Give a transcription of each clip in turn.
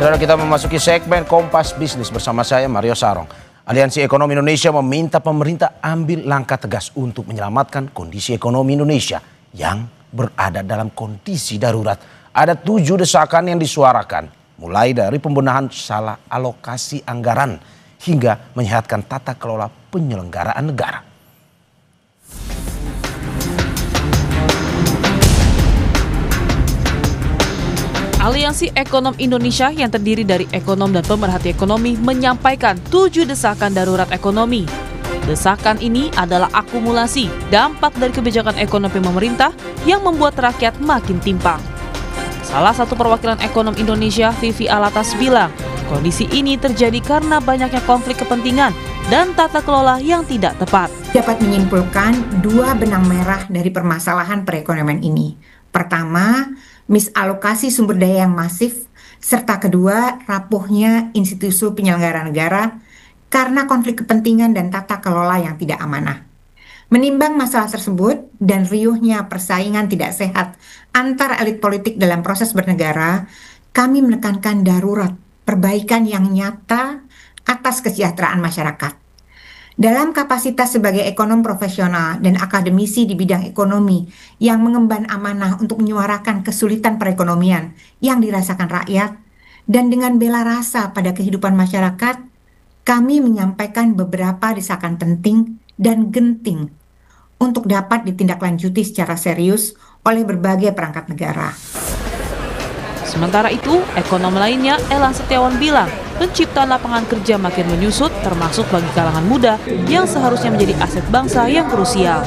Saudara, kita memasuki segmen Kompas Bisnis bersama saya Mario Sarong. Aliansi Ekonomi Indonesia meminta pemerintah ambil langkah tegas untuk menyelamatkan kondisi ekonomi Indonesia yang berada dalam kondisi darurat. Ada 7 desakan yang disuarakan, mulai dari pembenahan salah alokasi anggaran hingga menyehatkan tata kelola penyelenggaraan negara. Aliansi Ekonom Indonesia yang terdiri dari ekonom dan pemerhati ekonomi menyampaikan 7 desakan darurat ekonomi. Desakan ini adalah akumulasi dampak dari kebijakan ekonomi pemerintah yang membuat rakyat makin timpang. Salah satu perwakilan ekonom Indonesia, Vivi Alatas, bilang kondisi ini terjadi karena banyaknya konflik kepentingan dan tata kelola yang tidak tepat. Dapat menyimpulkan 2 benang merah dari permasalahan perekonomian ini. Pertama, misalokasi sumber daya yang masif, serta kedua, rapuhnya institusi penyelenggara negara karena konflik kepentingan dan tata kelola yang tidak amanah. Menimbang masalah tersebut dan riuhnya persaingan tidak sehat antar elit politik dalam proses bernegara, kami menekankan darurat perbaikan yang nyata atas kesejahteraan masyarakat. Dalam kapasitas sebagai ekonom profesional dan akademisi di bidang ekonomi yang mengemban amanah untuk menyuarakan kesulitan perekonomian yang dirasakan rakyat, dan dengan bela rasa pada kehidupan masyarakat, kami menyampaikan beberapa desakan penting dan genting untuk dapat ditindaklanjuti secara serius oleh berbagai perangkat negara. Sementara itu, ekonom lainnya, Elan Setiawan, bilang penciptaan lapangan kerja makin menyusut, termasuk bagi kalangan muda yang seharusnya menjadi aset bangsa yang krusial.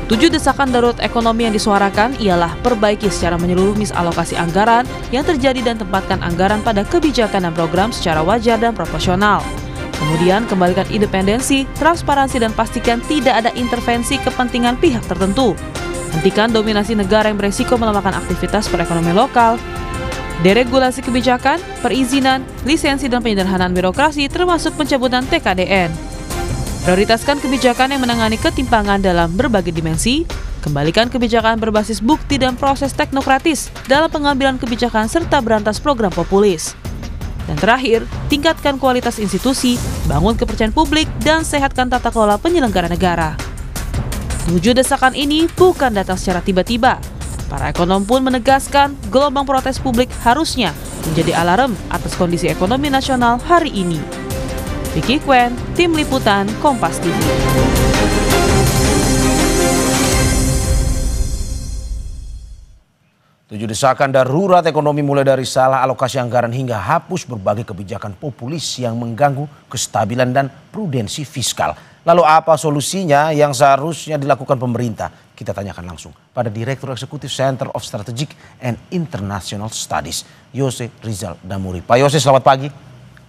7 desakan darurat ekonomi yang disuarakan ialah perbaiki secara menyeluruh misalokasi anggaran yang terjadi dan tempatkan anggaran pada kebijakan dan program secara wajar dan proporsional. Kemudian kembalikan independensi, transparansi, dan pastikan tidak ada intervensi kepentingan pihak tertentu. Hentikan dominasi negara yang beresiko melemahkan aktivitas perekonomian lokal. Deregulasi kebijakan, perizinan, lisensi, dan penyederhanaan birokrasi termasuk pencabutan TKDN. Prioritaskan kebijakan yang menangani ketimpangan dalam berbagai dimensi. Kembalikan kebijakan berbasis bukti dan proses teknokratis dalam pengambilan kebijakan serta berantas program populis. Dan terakhir, tingkatkan kualitas institusi, bangun kepercayaan publik, dan sehatkan tata kelola penyelenggara negara. 7 desakan ini bukan datang secara tiba-tiba. Para ekonom pun menegaskan gelombang protes publik harusnya menjadi alarm atas kondisi ekonomi nasional hari ini. Vicky Kwen, Tim Liputan, Kompas TV. Tujuh desakan darurat ekonomi mulai dari salah alokasi anggaran hingga hapus berbagai kebijakan populis yang mengganggu kestabilan dan prudensi fiskal. Lalu apa solusinya yang seharusnya dilakukan pemerintah? Kita tanyakan langsung pada Direktur Eksekutif Center of Strategic and International Studies, Yose Rizal Damuri. Pak Yose, selamat pagi.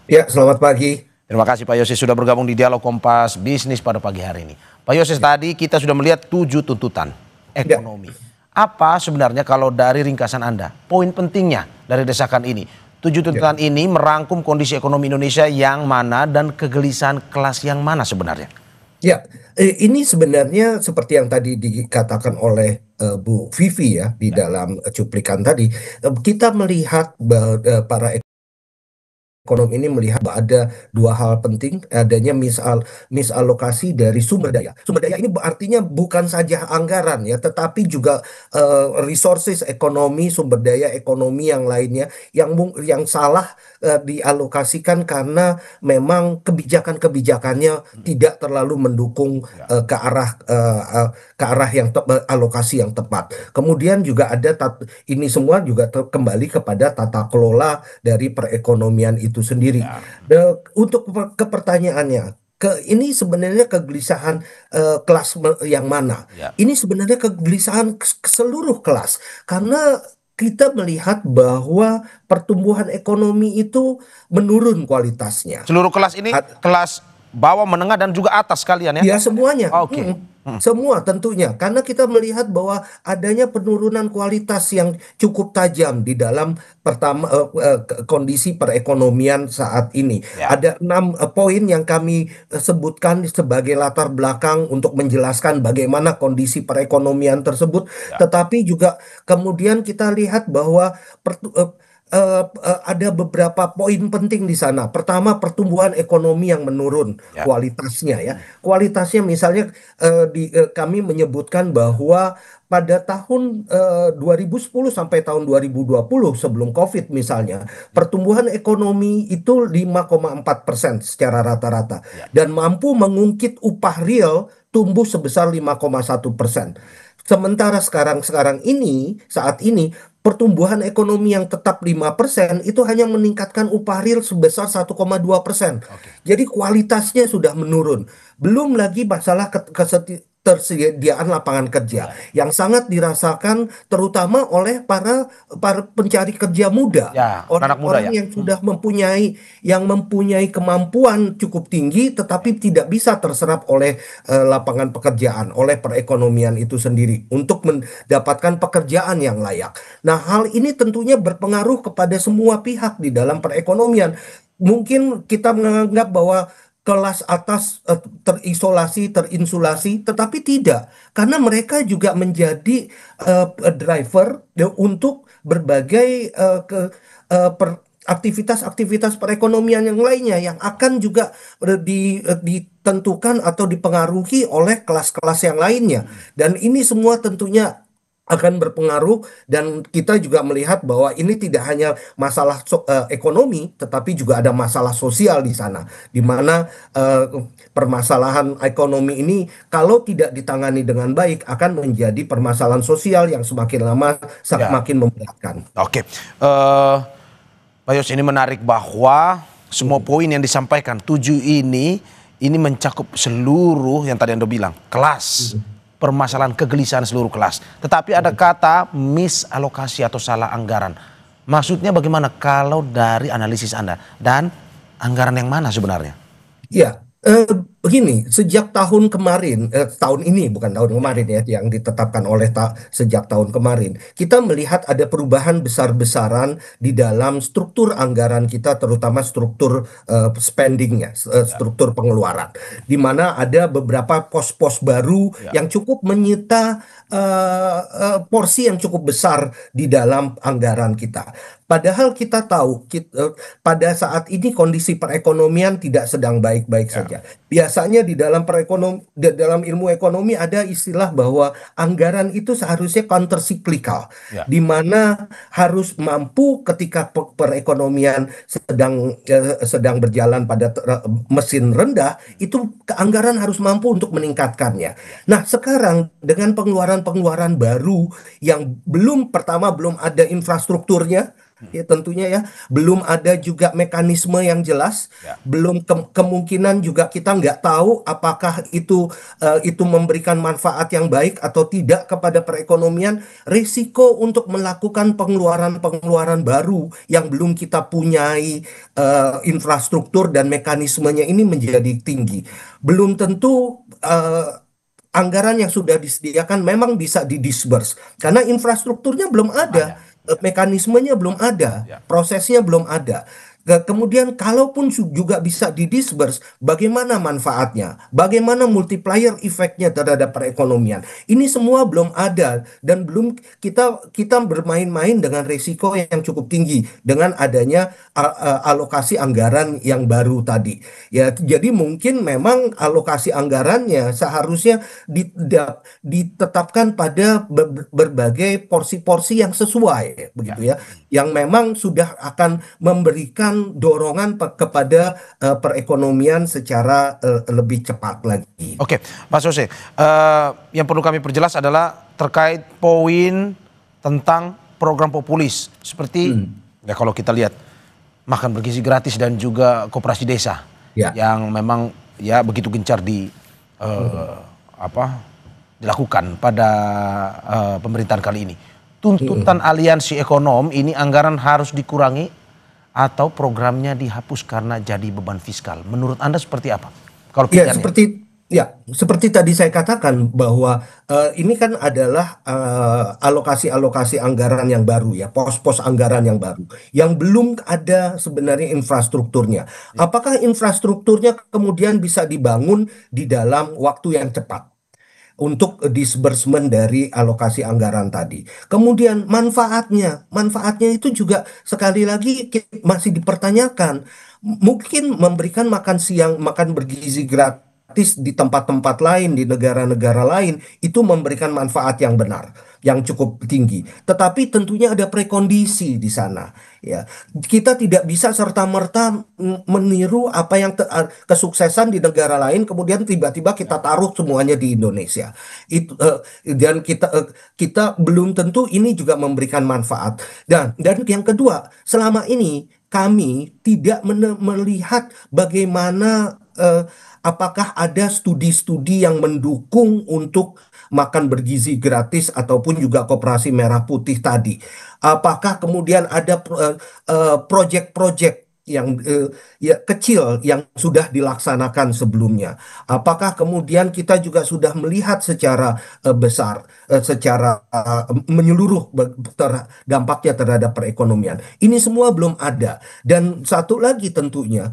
Ya, selamat pagi. Terima kasih Pak Yose sudah bergabung di Dialog Kompas Bisnis pada pagi hari ini. Pak Yose, tadi kita sudah melihat 7 tuntutan ekonomi. Apa sebenarnya kalau dari ringkasan Anda, poin pentingnya dari desakan ini? 7 tuntutan ini merangkum kondisi ekonomi Indonesia yang mana dan kegelisahan kelas yang mana sebenarnya? Ya, ini sebenarnya seperti yang tadi dikatakan oleh Bu Vivi ya di dalam cuplikan tadi, kita melihat para ekonom ini melihat bahwa ada 2 hal penting, adanya misalokasi dari sumber daya. Sumber daya ini artinya bukan saja anggaran ya, tetapi juga resources ekonomi, sumber daya ekonomi yang lainnya yang salah dialokasikan karena memang kebijakannya tidak terlalu mendukung ke arah yang alokasi yang tepat. Kemudian juga ada ini semua juga kembali kepada tata kelola dari perekonomian itu sendiri. Untuk ke pertanyaannya, ini sebenarnya kegelisahan kelas yang mana? Ini sebenarnya kegelisahan seluruh kelas karena kita melihat bahwa pertumbuhan ekonomi itu menurun kualitasnya. Seluruh kelas ini kelas bawah, menengah, dan juga atas kalian ya? Ya, semuanya. Oke. Semua tentunya, karena kita melihat bahwa adanya penurunan kualitas yang cukup tajam di dalam kondisi perekonomian saat ini. Ada 6 poin yang kami sebutkan sebagai latar belakang untuk menjelaskan bagaimana kondisi perekonomian tersebut. Tetapi juga kemudian kita lihat bahwa ada beberapa poin penting di sana. Pertama, pertumbuhan ekonomi yang menurun Ya. kualitasnya ya. Kualitasnya misalnya kami menyebutkan bahwa pada tahun 2010 sampai tahun 2020 sebelum COVID misalnya, pertumbuhan ekonomi itu 5,4% secara rata-rata Ya. dan mampu mengungkit upah real tumbuh sebesar 5,1%. Sementara sekarang saat ini pertumbuhan ekonomi yang tetap 5% itu hanya meningkatkan upah real sebesar 1,2%. Oke. Jadi kualitasnya sudah menurun. Belum lagi masalah ketersediaan lapangan kerja Ya. yang sangat dirasakan terutama oleh para pencari kerja muda. Ya, anak muda Orang-orang ya. yang sudah mempunyai kemampuan cukup tinggi tetapi tidak bisa terserap oleh lapangan pekerjaan, oleh perekonomian itu sendiri untuk mendapatkan pekerjaan yang layak. Nah, hal ini tentunya berpengaruh kepada semua pihak di dalam perekonomian. Mungkin kita menganggap bahwa kelas atas terisolasi, terinsulasi, tetapi tidak, karena mereka juga menjadi driver untuk berbagai aktivitas-aktivitas perekonomian yang lainnya yang akan juga ditentukan atau dipengaruhi oleh kelas-kelas yang lainnya. Dan ini semua tentunya akan berpengaruh dan kita juga melihat bahwa ini tidak hanya masalah ekonomi tetapi juga ada masalah sosial di sana di mana permasalahan ekonomi ini kalau tidak ditangani dengan baik akan menjadi permasalahan sosial yang semakin lama Ya. semakin memberatkan. Oke. Pak Yos, ini menarik bahwa semua poin yang disampaikan 7 ini mencakup seluruh yang tadi Anda bilang, kelas, permasalahan kegelisahan seluruh kelas. Tetapi ada kata misalokasi atau salah anggaran. Maksudnya bagaimana kalau dari analisis Anda? Dan anggaran yang mana sebenarnya? Ya, begini, sejak tahun kemarin, tahun ini bukan tahun kemarin ya, yang ditetapkan oleh sejak tahun kemarin, kita melihat ada perubahan besar-besaran di dalam struktur anggaran kita, terutama struktur spendingnya, struktur pengeluaran, di mana ada beberapa pos-pos baru Ya. yang cukup menyita porsi yang cukup besar di dalam anggaran kita. Padahal kita tahu pada saat ini kondisi perekonomian tidak sedang baik-baik saja. Biasanya di dalam ilmu ekonomi ada istilah bahwa anggaran itu seharusnya countercyclical, Ya. di mana harus mampu ketika perekonomian sedang berjalan pada mesin rendah, itu anggaran harus mampu untuk meningkatkannya. Nah, sekarang dengan pengeluaran-pengeluaran baru yang belum ada infrastrukturnya, ya tentunya ya, belum ada juga mekanisme yang jelas, Ya. belum kemungkinan juga kita nggak tahu apakah itu memberikan manfaat yang baik atau tidak kepada perekonomian. Risiko untuk melakukan pengeluaran-pengeluaran baru yang belum kita punyai infrastruktur dan mekanismenya ini menjadi tinggi. Belum tentu anggaran yang sudah disediakan memang bisa didisburse karena infrastrukturnya belum ada, mekanismenya belum ada, Ya. prosesnya belum ada. Kemudian kalaupun juga bisa didisburse, bagaimana manfaatnya? Bagaimana multiplier efeknya terhadap perekonomian? Ini semua belum ada dan belum kita bermain-main dengan risiko yang cukup tinggi dengan adanya alokasi anggaran yang baru tadi. Ya, jadi mungkin memang alokasi anggarannya seharusnya ditetapkan pada berbagai porsi-porsi yang sesuai, begitu ya, yang memang sudah akan memberikan dorongan kepada perekonomian secara lebih cepat lagi. Oke, Mas Jose, yang perlu kami perjelas adalah terkait poin tentang program populis seperti ya kalau kita lihat makan bergizi gratis dan juga koperasi desa Ya. yang memang ya begitu gencar dilakukan pada pemerintahan kali ini. Tuntutan aliansi ekonom ini anggaran harus dikurangi atau programnya dihapus karena jadi beban fiskal. Menurut Anda seperti apa? Kalau Ya, pilihannya? seperti tadi saya katakan bahwa ini kan adalah alokasi-alokasi anggaran yang baru ya, pos-pos anggaran yang baru, yang belum ada sebenarnya infrastrukturnya. Apakah infrastrukturnya kemudian bisa dibangun di dalam waktu yang cepat? untuk disbursement dari alokasi anggaran tadi. Kemudian manfaatnya itu juga sekali lagi masih dipertanyakan. Mungkin memberikan makan siang, makan bergizi gratis di tempat-tempat lain, di negara-negara lain, itu memberikan manfaat yang benar, yang cukup tinggi. Tetapi tentunya ada prekondisi di sana. Ya, kita tidak bisa serta-merta meniru apa yang kesuksesan di negara lain, kemudian tiba-tiba kita taruh semuanya di Indonesia. Dan kita belum tentu ini juga memberikan manfaat. Dan yang kedua, selama ini kami tidak melihat bagaimana apakah ada studi-studi yang mendukung untuk makan bergizi gratis ataupun juga koperasi merah putih tadi. Apakah kemudian ada proyek-proyek yang ya kecil yang sudah dilaksanakan sebelumnya? Apakah kemudian kita juga sudah melihat secara besar, secara menyeluruh dampaknya terhadap perekonomian? Ini semua belum ada. Dan satu lagi tentunya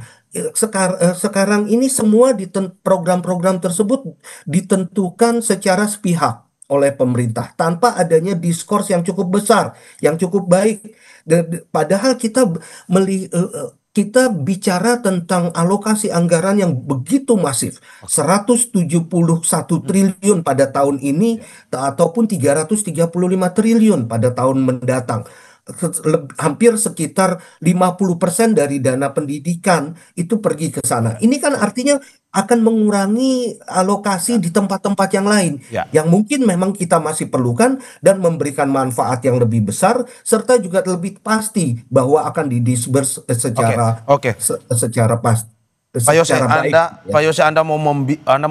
sekarang ini semua program-program tersebut ditentukan secara sepihak oleh pemerintah tanpa adanya diskurs yang cukup besar, yang cukup baik. Padahal kita bicara tentang alokasi anggaran yang begitu masif, 171 triliun pada tahun ini ataupun 335 triliun pada tahun mendatang. Hampir sekitar 50% dari dana pendidikan itu pergi ke sana. Ini kan artinya akan mengurangi alokasi di tempat-tempat yang lain Ya. yang mungkin memang kita masih perlukan dan memberikan manfaat yang lebih besar serta juga lebih pasti bahwa akan didisburse Oke. secara pas Pak Yose, secara baik. Pak Yose, Anda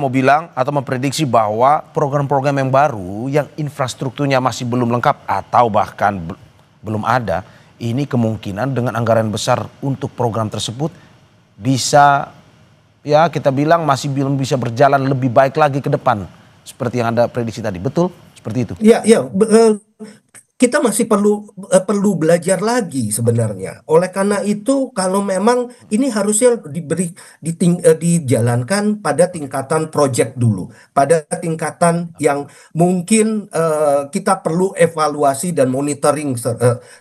mau bilang atau memprediksi bahwa program-program yang baru yang infrastrukturnya masih belum lengkap atau bahkan belum ada, ini kemungkinan dengan anggaran besar untuk program tersebut bisa, ya kita bilang masih belum bisa berjalan lebih baik lagi ke depan seperti yang Anda prediksi tadi. Betul seperti itu? Ya, kita masih perlu belajar lagi sebenarnya. Oleh karena itu, kalau memang ini harusnya dijalankan pada tingkatan project dulu, pada tingkatan yang mungkin kita perlu evaluasi dan monitoring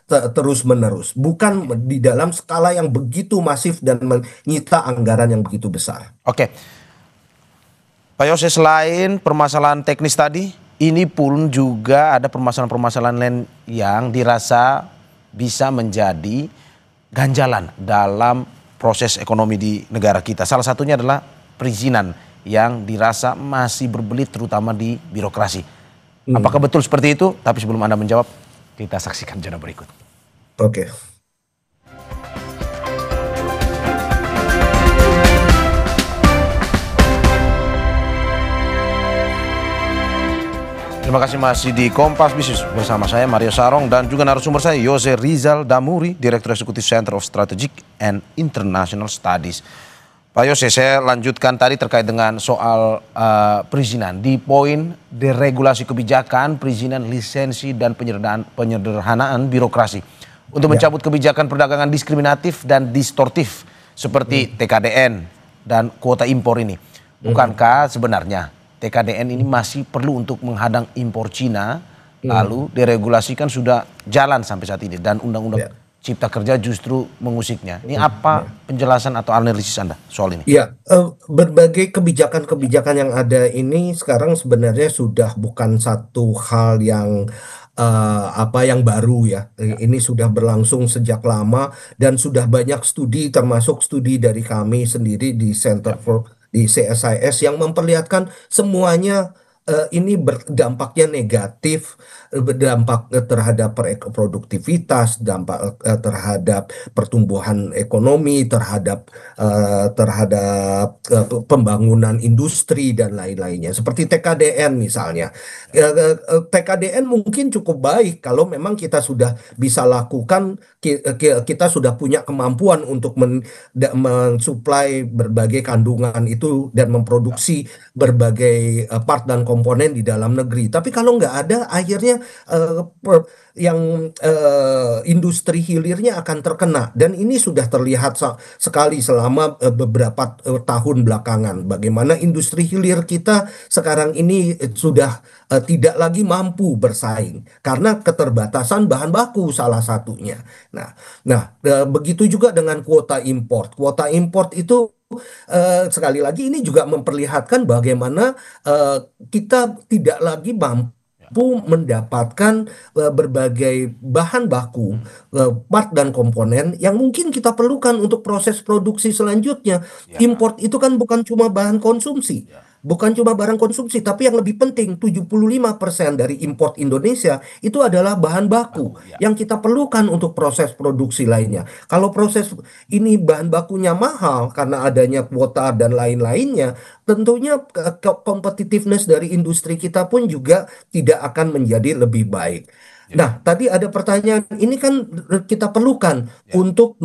terus-menerus, bukan di dalam skala yang begitu masif dan menyita anggaran yang begitu besar. Oke. Pak Yose, selain permasalahan teknis tadi, ini pun juga ada permasalahan-permasalahan lain yang dirasa bisa menjadi ganjalan dalam proses ekonomi di negara kita. Salah satunya adalah perizinan yang dirasa masih berbelit terutama di birokrasi. Apakah betul seperti itu? Tapi sebelum Anda menjawab, kita saksikan jeda berikut. Oke. Terima kasih masih di Kompas Bisnis bersama saya Mario Sarong dan juga narasumber saya Yose Rizal Damuri, Direktur Eksekutif Center of Strategic and International Studies. Pak Yose, saya lanjutkan tadi terkait dengan soal perizinan. Di poin deregulasi kebijakan, perizinan, lisensi, dan penyederhanaan birokrasi. Untuk mencabut kebijakan perdagangan diskriminatif dan distortif seperti TKDN dan kuota impor ini. Bukankah sebenarnya TKDN ini masih perlu untuk menghadang impor Cina, lalu deregulasi kan sudah jalan sampai saat ini dan Undang-Undang Cipta Kerja justru mengusiknya. Ini apa penjelasan atau analisis Anda soal ini? Ya, berbagai kebijakan-kebijakan yang ada ini sekarang sebenarnya sudah bukan satu hal yang yang baru ya. Ini sudah berlangsung sejak lama dan sudah banyak studi, termasuk studi dari kami sendiri di di CSIS yang memperlihatkan semuanya ini berdampaknya negatif, berdampak terhadap produktivitas, dampak terhadap pertumbuhan ekonomi, terhadap pembangunan industri dan lain-lainnya. Seperti TKDN misalnya. TKDN mungkin cukup baik kalau memang kita sudah bisa lakukan, kita sudah punya kemampuan untuk mensuplai berbagai kandungan itu dan memproduksi berbagai part dan komponen di dalam negeri. Tapi kalau nggak ada, akhirnya industri hilirnya akan terkena. Dan ini sudah terlihat sekali selama beberapa tahun belakangan. Bagaimana industri hilir kita sekarang ini sudah tidak lagi mampu bersaing karena keterbatasan bahan baku salah satunya. Begitu juga dengan kuota import. Kuota import itu sekali lagi ini juga memperlihatkan bagaimana kita tidak lagi mampu mendapatkan berbagai bahan baku, part dan komponen yang mungkin kita perlukan untuk proses produksi selanjutnya. Import itu kan bukan cuma bahan konsumsi. Bukan cuma barang konsumsi, tapi yang lebih penting 75% dari import Indonesia itu adalah bahan baku yang kita perlukan untuk proses produksi lainnya. Kalau proses ini bahan bakunya mahal karena adanya kuota dan lain-lainnya, tentunya competitiveness dari industri kita pun juga tidak akan menjadi lebih baik. Nah, tadi ada pertanyaan, ini kan kita perlukan untuk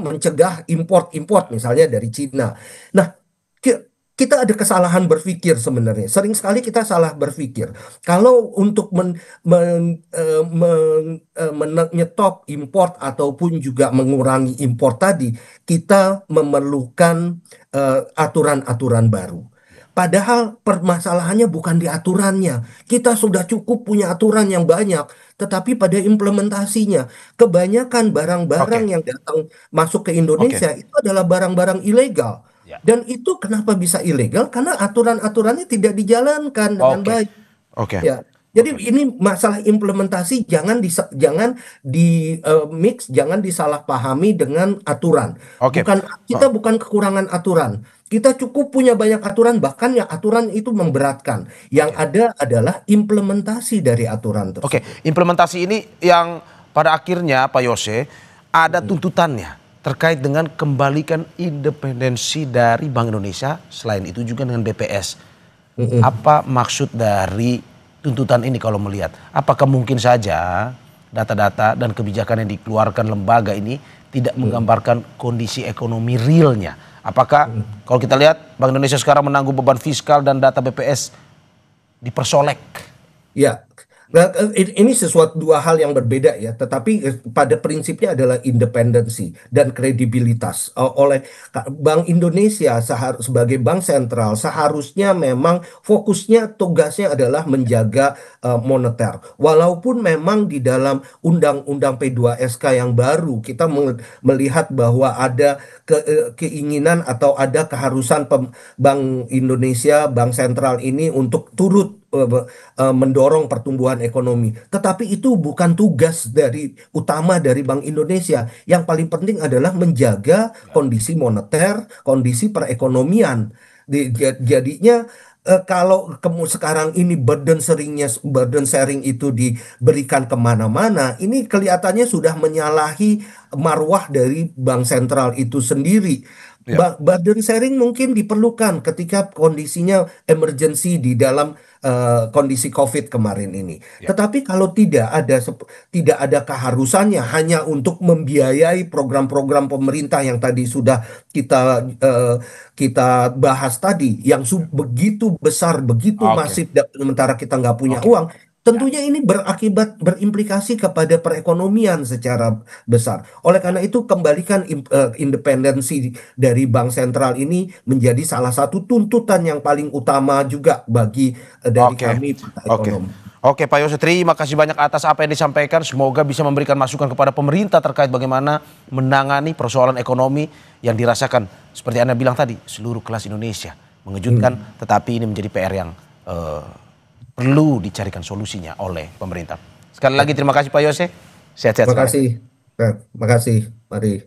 mencegah import misalnya dari Cina. Nah, kita ada kesalahan berpikir sebenarnya. Sering sekali kita salah berpikir. Kalau untuk menyetop import ataupun juga mengurangi import tadi, kita memerlukan aturan-aturan baru. Padahal permasalahannya bukan di aturannya. Kita sudah cukup punya aturan yang banyak, tetapi pada implementasinya, kebanyakan barang-barang yang datang masuk ke Indonesia itu adalah barang-barang ilegal. Dan itu kenapa bisa ilegal? Karena aturan-aturannya tidak dijalankan dengan baik. Ya. Jadi ini masalah implementasi jangan di mix, jangan disalahpahami dengan aturan. Kita bukan kekurangan aturan. Kita cukup punya banyak aturan, bahkan yang aturan itu memberatkan. Yang ada adalah implementasi dari aturan tersebut. Implementasi ini yang pada akhirnya Pak Yose ada tuntutannya terkait dengan kembalikan independensi dari Bank Indonesia, selain itu juga dengan BPS. Apa maksud dari tuntutan ini kalau melihat? Apakah mungkin saja data-data dan kebijakan yang dikeluarkan lembaga ini tidak menggambarkan kondisi ekonomi realnya? Apakah kalau kita lihat Bank Indonesia sekarang menanggung beban fiskal dan data BPS dipersolek? Ya. Nah, ini dua hal yang berbeda ya, tetapi pada prinsipnya adalah independensi dan kredibilitas. Oleh Bank Indonesia sebagai bank sentral seharusnya memang fokusnya, tugasnya adalah menjaga moneter. Walaupun memang di dalam Undang-Undang P2SK yang baru kita melihat bahwa ada keinginan atau ada keharusan Bank Indonesia, bank sentral ini untuk turut mendorong pertumbuhan ekonomi. Tetapi itu bukan tugas utama dari Bank Indonesia. Yang paling penting adalah menjaga kondisi moneter, kondisi perekonomian. Jadinya kalau sekarang ini burden sharing itu diberikan kemana-mana, ini kelihatannya sudah menyalahi marwah dari bank sentral itu sendiri. Burden sharing mungkin diperlukan ketika kondisinya emergency di dalam kondisi COVID kemarin ini. Tetapi kalau tidak ada keharusannya hanya untuk membiayai program-program pemerintah yang tadi sudah kita bahas tadi, yang begitu besar, begitu masif, sementara kita nggak punya uang. Tentunya ini berimplikasi kepada perekonomian secara besar. Oleh karena itu, kembalikan independensi dari bank sentral ini menjadi salah satu tuntutan yang paling utama juga bagi kami ekonomi. Pak Yose, terima kasih banyak atas apa yang disampaikan. Semoga bisa memberikan masukan kepada pemerintah terkait bagaimana menangani persoalan ekonomi yang dirasakan seperti Anda bilang tadi, seluruh kelas Indonesia. Mengejutkan, tetapi ini menjadi PR yang perlu dicarikan solusinya oleh pemerintah. Sekali lagi terima kasih Pak Yose. Sehat-sehat. Terima kasih. Mari.